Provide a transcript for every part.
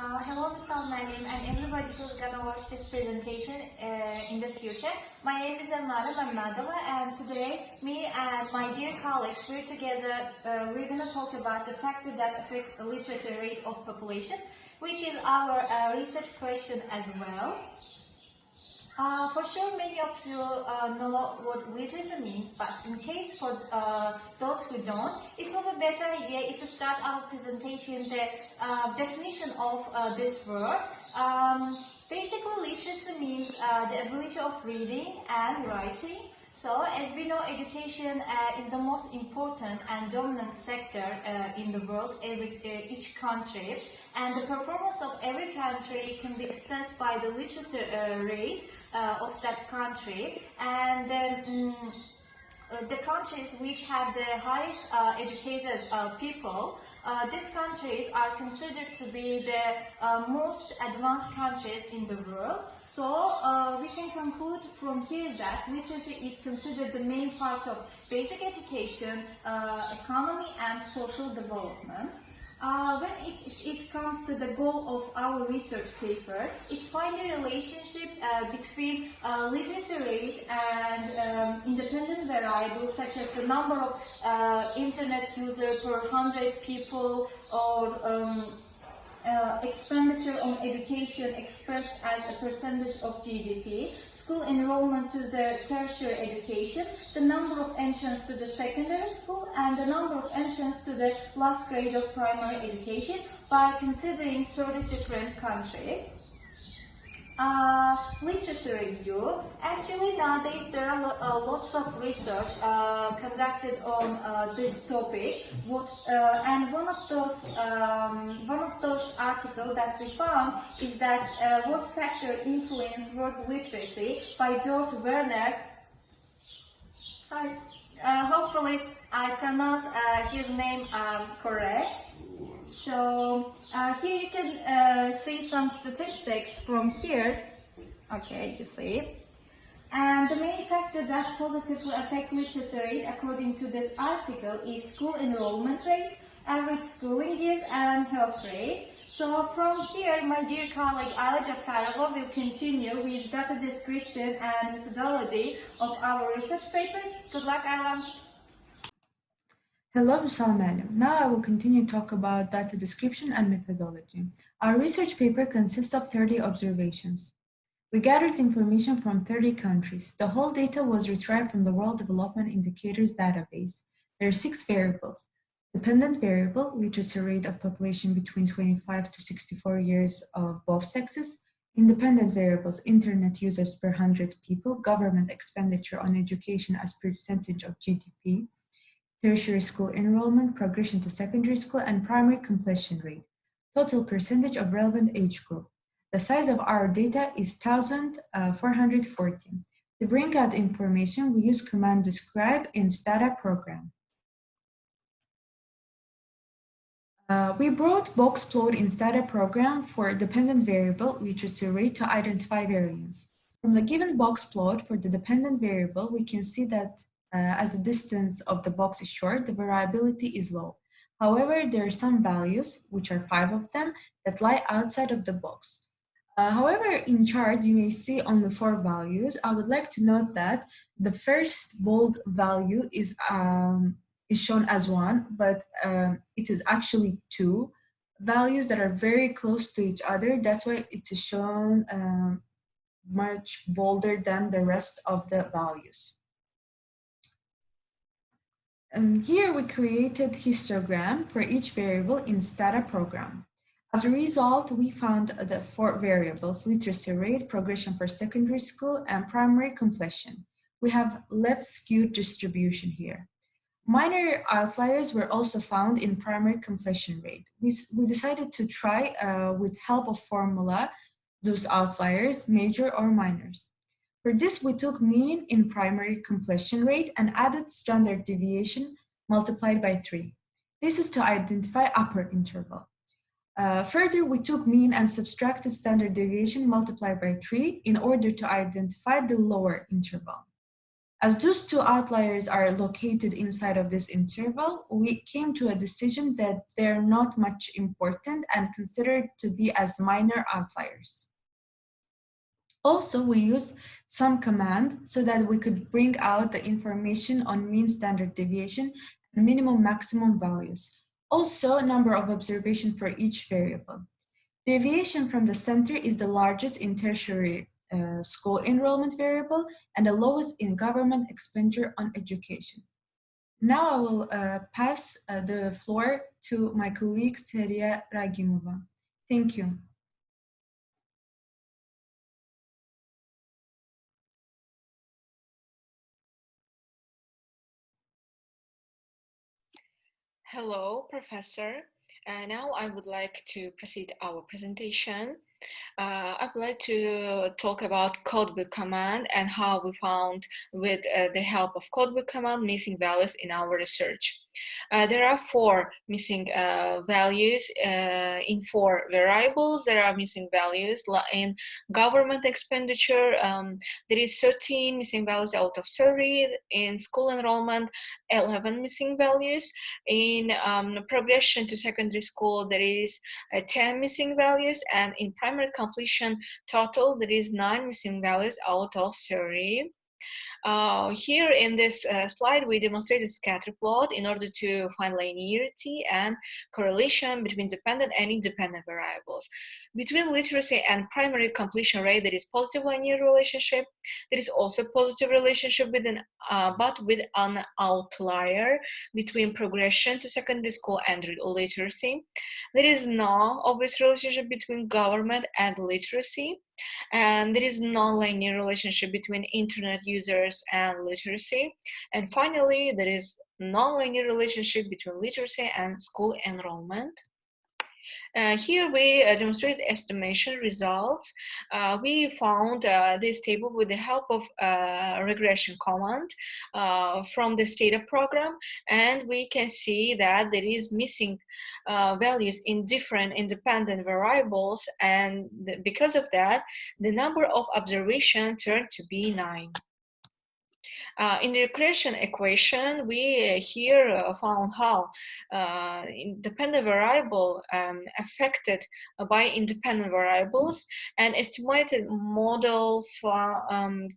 Hello, Mr. Malim, and everybody who's gonna watch this presentation in the future. My name is Elnara Mammadova, and today, me and my dear colleagues, we're together. We're gonna talk about the factor that affect the literacy rate of population, which is our research question as well. For sure, many of you know what literacy means, but in case for those who don't, it will be a better idea if we start our presentation the definition of this word. Basically, literacy means the ability of reading and writing. So, as we know, education is the most important and dominant sector in the world, each country, and the performance of every country can be assessed by the literacy rate of that country, and the countries which have the highest educated people, these countries are considered to be the most advanced countries in the world. So we can conclude from here that literacy is considered the main part of basic education, economy and social development. When it comes to the goal of our research paper, it's finding a relationship between literacy rate and independent variables such as the number of internet users per 100 people or expenditure on education expressed as a percentage of GDP, school enrollment to the tertiary education, the number of entrants to the secondary school, and the number of entrants to the last grade of primary education by considering 30 different countries. Literacy review. Actually, nowadays there are lots of research conducted on this topic. And one of those articles that we found is that what factor influence world literacy by Dort Werner. Hi. Hopefully, I pronounce his name correct. So here you can see some statistics from here. Okay, you see. And the main factor that positively affect literacy rate according to this article is school enrollment rate, average schooling years, and health rate. So from here, my dear colleague Ayla Jafarova will continue with data description and methodology of our research paper. Good luck, Ayla. Hello, Salman. Now I will continue to talk about data description and methodology. Our research paper consists of 30 observations. We gathered information from 30 countries. The whole data was retrieved from the World Development Indicators database. There are 6 variables. Dependent variable, literacy rate of population between 25 to 64 years of both sexes. Independent variables, internet users per 100 people, government expenditure on education as percentage of GDP, tertiary school enrollment, progression to secondary school, and primary completion rate, total percentage of relevant age group. The size of our data is 1,440. To bring out information, we use command describe in Stata program. We brought box plot in Stata program for dependent variable literacy rate to identify variance. From the given box plot for the dependent variable, we can see that as the distance of the box is short, the variability is low. However, there are some values, which are 5 of them, that lie outside of the box. However, in chart, you may see only 4 values. I would like to note that the first bold value is shown as 1, but it is actually 2 values that are very close to each other. That's why it is shown much bolder than the rest of the values. Here we created histogram for each variable in Stata program. As a result, we found the 4 variables: literacy rate, progression for secondary school, and primary completion. We have left skewed distribution here. Minor outliers were also found in primary completion rate. We decided to try with help of formula those outliers, major or minors. For this, we took mean in primary completion rate and added standard deviation multiplied by 3. This is to identify upper interval. Further, we took mean and subtracted standard deviation multiplied by 3 in order to identify the lower interval. As those two outliers are located inside of this interval, we came to a decision that they're not much important and considered to be as minor outliers. Also, we used some command so that we could bring out the information on mean standard deviation and minimum maximum values. Also, number of observations for each variable. Deviation from the center is the largest in tertiary school enrollment variable and the lowest in government expenditure on education. Now I will pass the floor to my colleague Seria Ragimova. Thank you. Hello, Professor. Now I would like to proceed our presentation. I would like to talk about codebook command and how we found with the help of codebook command missing values in our research. There are 4 missing values in 4 variables. There are missing values in government expenditure. There is 13 missing values out of 30. In school enrollment, 11 missing values. In progression to secondary school, there is 10 missing values, and in primary completion total, there is 9 missing values out of 30. Here in this slide, we demonstrate a scatter plot in order to find linearity and correlation between dependent and independent variables. Between literacy and primary completion rate, there is positive linear relationship. There is also positive relationship with but with an outlier between progression to secondary school and literacy. There is no obvious relationship between government and literacy. And there is non-linear relationship between internet users and literacy. And finally, there is non-linear relationship between literacy and school enrollment. Here we demonstrate estimation results. We found this table with the help of regression command from the Stata program, and we can see that there is missing values in different independent variables, and because of that, the number of observations turned to be 9. In the regression equation, we here found how independent variable affected by independent variables, and estimated model for,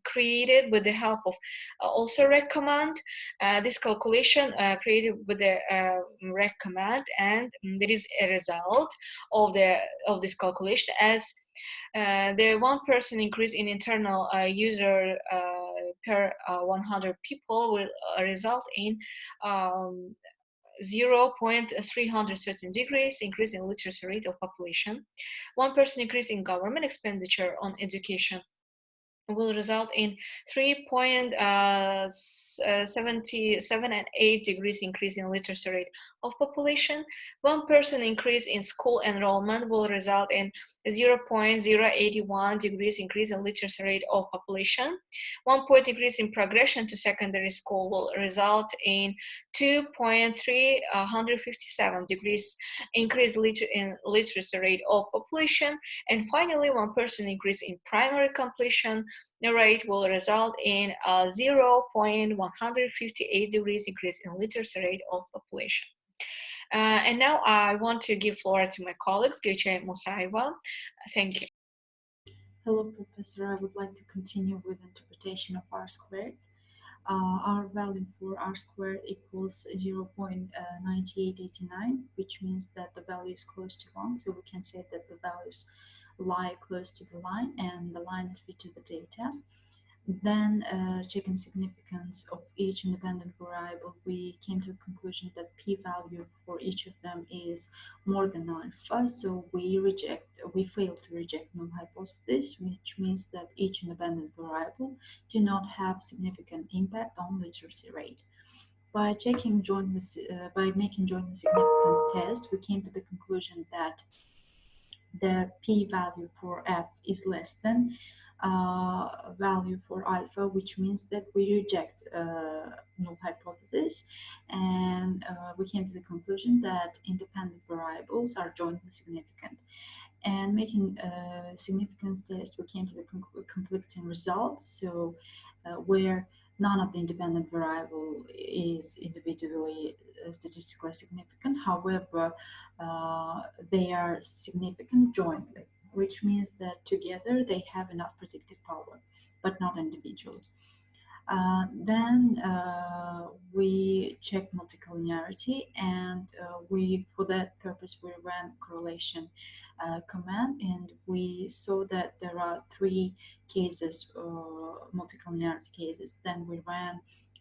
created with the help of also rec command. This calculation created with the rec command, and there is a result of this calculation as the 1% increase in internal user per 100 people will result in 0.313 degrees increase in literacy rate of population. 1% increase in government expenditure on education will result in 3.77 and 8 degrees increase in literacy rate of population. 1% increase in school enrollment will result in 0.081 degrees increase in literacy rate of population. 1 point increase in progression to secondary school will result in 2.357 degrees increase in literacy rate of population. And finally, 1% increase in primary completion rate will result in a 0.158 degrees increase in literacy rate of population. And now I want to give floor to my colleagues, Gökçe Musaeva. Thank you. Hello, Professor. I would like to continue with interpretation of R squared. Our value for R squared equals 0.9889, which means that the value is close to 1. So we can say that the values lie close to the line and the line is fit to the data. Then checking significance of each independent variable, we came to the conclusion that p-value for each of them is more than alpha. So we fail to reject null hypothesis, which means that each independent variable do not have significant impact on literacy rate. By making joint significance test, we came to the conclusion that the p-value for f is less than value for alpha, which means that we reject null hypothesis, and we came to the conclusion that independent variables are jointly significant. And making a significance test, we came to the conflicting results. So where none of the independent variable is individually statistically significant. However, they are significant jointly, which means that together they have enough predictive power, but not individually. Then we check multicollinearity, and for that purpose, we ran correlation command, and we saw that there are 3 cases, multicollinearity cases. Then we ran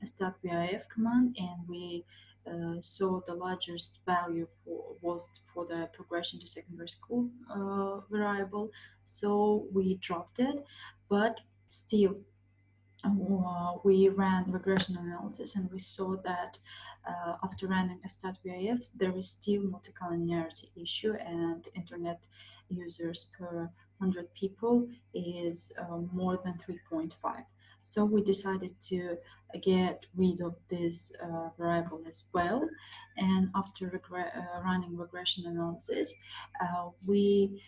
a StatVIF command, and we saw the largest value was for the progression to secondary school variable, so we dropped it, but still we ran regression analysis, and we saw that after running a StatVIF, there is still multicollinearity issue, and internet users per 100 people is more than 3.5. So we decided to get rid of this variable as well. And after running regression analysis, we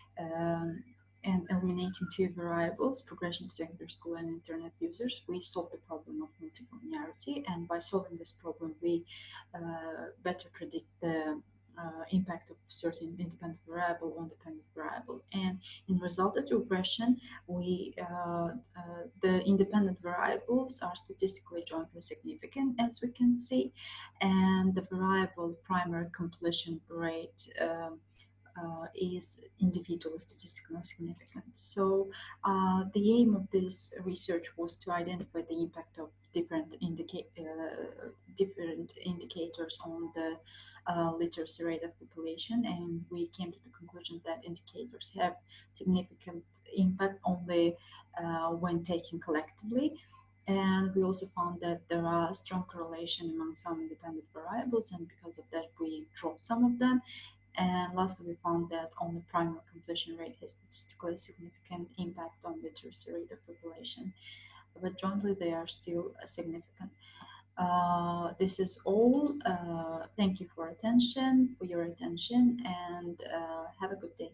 and eliminating 2 variables, progression to secondary school and internet users, we solved the problem of multicollinearity. And by solving this problem, we better predict the impact of certain independent variable on dependent variable. And in resultant regression, the independent variables are statistically jointly significant, as we can see, and the variable primary completion rate is individually statistically significant. So the aim of this research was to identify the impact of different indicators on the literacy rate of population, and we came to the conclusion that indicators have significant impact only when taken collectively. And we also found that there are strong correlation among some independent variables, and because of that we dropped some of them. And lastly, we found that only primary completion rate has statistically significant impact on literacy rate of population, but jointly they are still significant. This is all. Thank you for your attention, and have a good day.